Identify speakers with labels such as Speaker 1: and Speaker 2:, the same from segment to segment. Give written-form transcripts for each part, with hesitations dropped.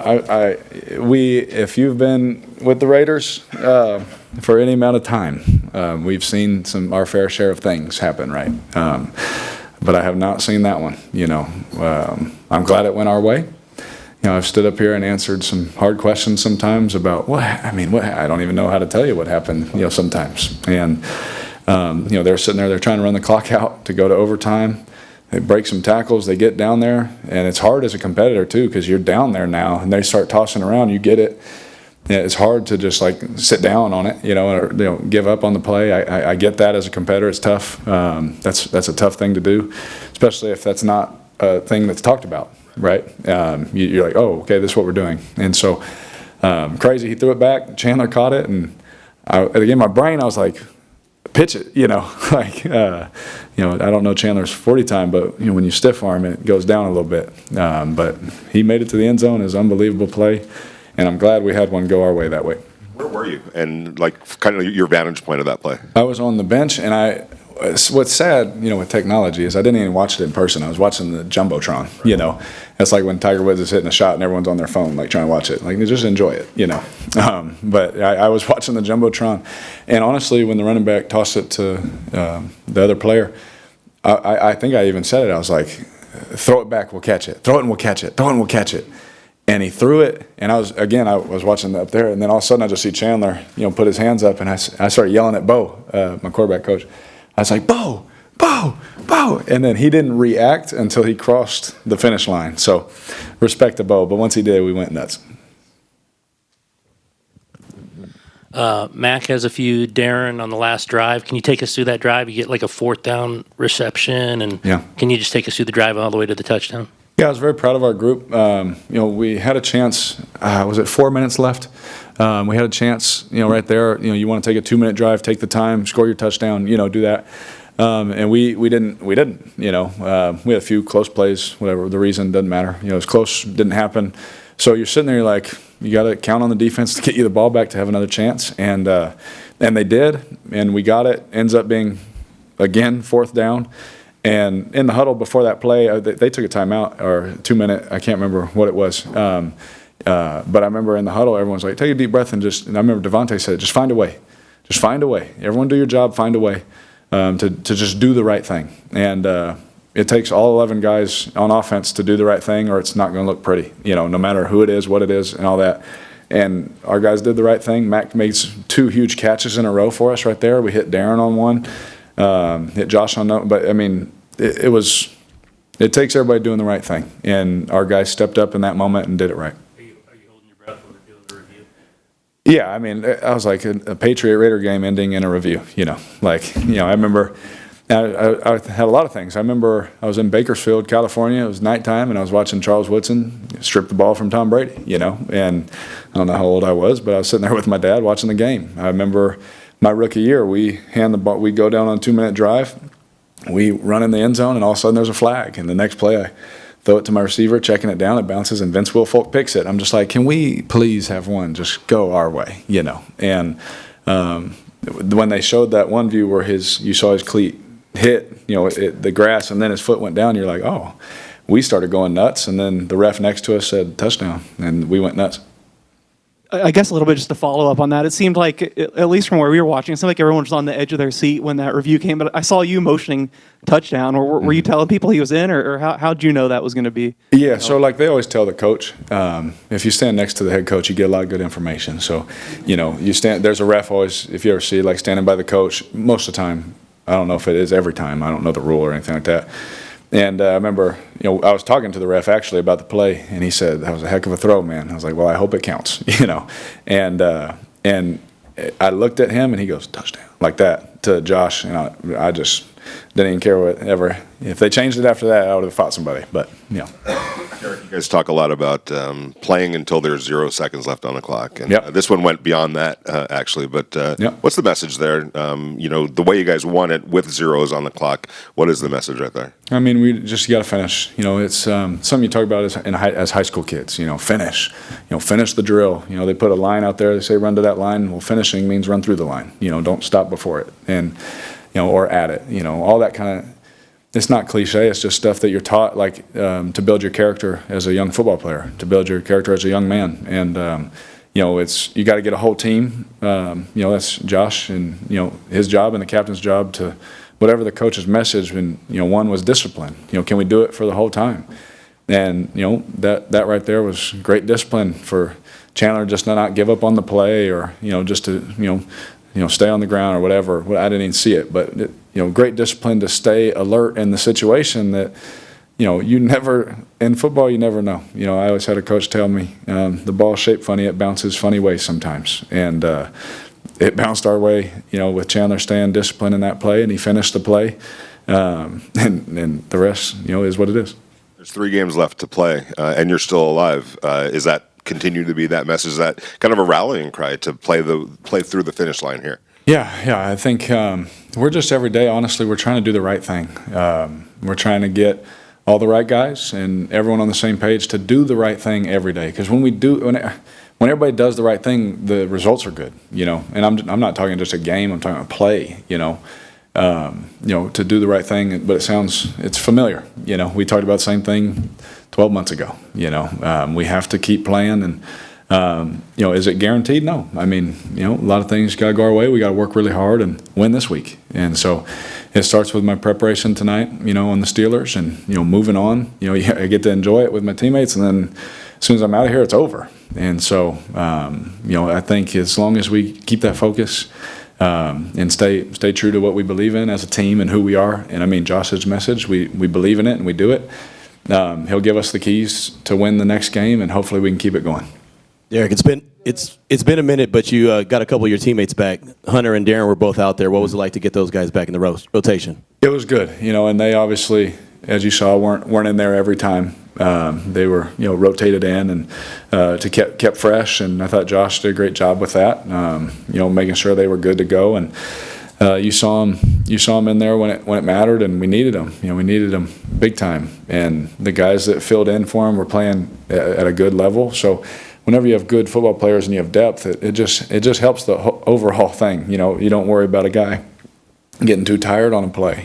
Speaker 1: If you've been with the Raiders for any amount of time, we've seen our fair share of things happen, right? But I have not seen that one. I'm glad it went our way. I've stood up here and answered some hard questions sometimes about I don't even know how to tell you what happened. Sometimes, and they're sitting there, they're trying to run the clock out to go to overtime. They break some tackles, they get down there, and it's hard as a competitor too, because you're down there now, and they start tossing around. You get it. It's hard to just sit down on it, or give up on the play. I get that as a competitor. It's tough. That's a tough thing to do, especially if that's not a thing that's talked about, right? You're like, oh, okay, this is what we're doing. And so, crazy. He threw it back. Chandler caught it, and again, my brain, I was like, pitch it, I don't know Chandler's 40 time, but when you stiff arm it goes down a little bit. But he made it to the end zone. It was an unbelievable play, and I'm glad we had one go our way that way.
Speaker 2: Where were you? And kind of your vantage point of that play?
Speaker 1: I was on the bench, and what's sad, with technology is I didn't even watch it in person. I was watching the Jumbotron,
Speaker 2: Right.
Speaker 1: It's like when Tiger Woods is hitting a shot and everyone's on their phone, trying to watch it. Just enjoy it, But I was watching the Jumbotron, and honestly, when the running back tossed it to the other player, I think I even said it. I was like, throw it back, we'll catch it. Throw it and we'll catch it. Throw it and we'll catch it. And he threw it, and I was watching up there, and then all of a sudden I just see Chandler, put his hands up, and I started yelling at Bo, my quarterback coach. I was like, Bo, Bo, Bo. And then he didn't react until he crossed the finish line. So respect to Bo. But once he did, we went nuts.
Speaker 3: Mac has a few. Darren on the last drive. Can you take us through that drive? You get a 4th down reception. And Can you just take us through the drive all the way to the touchdown?
Speaker 1: Yeah, I was very proud of our group. We had a chance. Was it 4 minutes left? We had a chance, right there. You want to take a 2-minute drive, take the time, score your touchdown, do that. And we didn't. We had a few close plays, whatever the reason, doesn't matter. It was close, didn't happen. So you're sitting there, you're like, you got to count on the defense to get you the ball back to have another chance. And they did, and we got it. Ends up being, again, 4th down. And in the huddle before that play, they took a timeout or 2-minute. I can't remember what it was. But I remember in the huddle, everyone's like, take a deep breath and I remember Devontae said, just find a way. Just find a way. Everyone do your job, find a way to just do the right thing. And it takes all 11 guys on offense to do the right thing, or it's not going to look pretty, no matter who it is, what it is, and all that. And our guys did the right thing. Mac made 2 huge catches in a row for us right there. We hit Darren on one. Hit Josh on that, but it takes everybody doing the right thing, and our guys stepped up in that moment and did it right.
Speaker 3: Are you holding your breath when we're doing the review?
Speaker 1: Yeah, I was like a Patriot Raider game ending in a review. I remember I had a lot of things. I remember I was in Bakersfield, California. It was nighttime, and I was watching Charles Woodson strip the ball from Tom Brady. And I don't know how old I was, but I was sitting there with my dad watching the game. I remember my rookie year, we hand the ball, we go down on a 2-minute drive, we run in the end zone, and all of a sudden there's a flag. And the next play, I throw it to my receiver, checking it down, it bounces, and Vince Wilfork picks it. I'm just like, can we please have one just go our way, And when they showed that one view where you saw his cleat hit, the grass, and then his foot went down, you're like, oh, we started going nuts. And then the ref next to us said touchdown, and we went nuts.
Speaker 4: I guess a little bit just to follow up on that. It seemed like, at least from where we were watching, it seemed like everyone was on the edge of their seat when that review came. But I saw you motioning touchdown. Or were you telling people he was in, or how'd you know that was going to be?
Speaker 1: Yeah, so they always tell the coach, if you stand next to the head coach, you get a lot of good information. So, you stand. There's a ref always, if you ever see standing by the coach, most of the time. I don't know if it is every time. I don't know the rule or anything like that. And I remember, I was talking to the ref actually about the play, and he said, that was a heck of a throw, man. I was like, well, I hope it counts, And I looked at him, and he goes, touchdown, like that to Josh. And I just didn't even care whatever. If they changed it after that, I would have fought somebody. But,
Speaker 2: Eric, you guys talk a lot about playing until there's 0 seconds left on the clock. And
Speaker 1: Yep.
Speaker 2: This one went beyond that, actually. But
Speaker 1: Yep.
Speaker 2: What's the message there? The way you guys won it with zeros on the clock, what is the message right there?
Speaker 1: We just got to finish. It's something you talk about as high school kids. Finish. Finish the drill. They put a line out there. They say run to that line. Well, finishing means run through the line. Don't stop before it, and or at it. All that kind of. it's not cliche. It's just stuff that you're taught, like to build your character as a young football player, to build your character as a young man. And you got to get a whole team. That's Josh and his job and the captain's job to whatever the coach's message. And one was discipline. Can we do it for the whole time? And that right there was great discipline for Chandler, just to not give up on the play, or just to stay on the ground or whatever. I didn't even see it, but great discipline to stay alert in the situation that you never, in football, you never know. I always had a coach tell me, the ball's shaped funny, it bounces funny ways sometimes. And it bounced our way, with Chandler staying disciplined in that play, and he finished the play. And the rest, is what it is.
Speaker 2: There's 3 games left to play, and you're still alive. Is that continue to be that message? Is that kind of a rallying cry to play through the finish line here?
Speaker 1: Yeah. I think we're just every day, honestly, we're trying to do the right thing. We're trying to get all the right guys and everyone on the same page to do the right thing every day. Because when everybody does the right thing, the results are good. And I'm not talking just a game. I'm talking about play. To do the right thing, but it's familiar. We talked about the same thing 12 months ago. We have to keep playing, and is it guaranteed? No. I mean, a lot of things got to go our way. We got to work really hard and win this week. And so it starts with my preparation tonight, on the Steelers, and moving on. I get to enjoy it with my teammates, and then as soon as I'm out of here, it's over. And so I think as long as we keep that focus. And stay true to what we believe in as a team and who we are. And I mean, Josh's message, we believe in it and we do it. He'll give us the keys to win the next game, and hopefully we can keep it going.
Speaker 5: Derek, it's been a minute, but you got a couple of your teammates back. Hunter and Darren were both out there. What was it like to get those guys back in the rotation?
Speaker 1: It was good, and they obviously, as you saw, weren't in there every time. They were, rotated in and kept fresh, and I thought Josh did a great job with that. Making sure they were good to go, and you saw them in there when it mattered, and we needed them. We needed them big time, and the guys that filled in for them were playing at a good level. So whenever you have good football players and you have depth, it just helps the overall thing. You don't worry about a guy getting too tired on a play.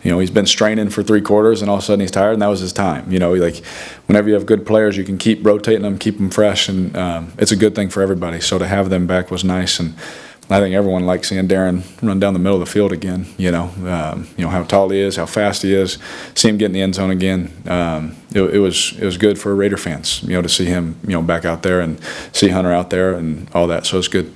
Speaker 1: He's been straining for 3 quarters, and all of a sudden he's tired, and that was his time. Whenever you have good players, you can keep rotating them, keep them fresh, and it's a good thing for everybody. So to have them back was nice, and I think everyone likes seeing Darren run down the middle of the field again. How tall he is, how fast he is. See him get in the end zone again. It was good for Raider fans, to see him, back out there, and see Hunter out there and all that. So it's good.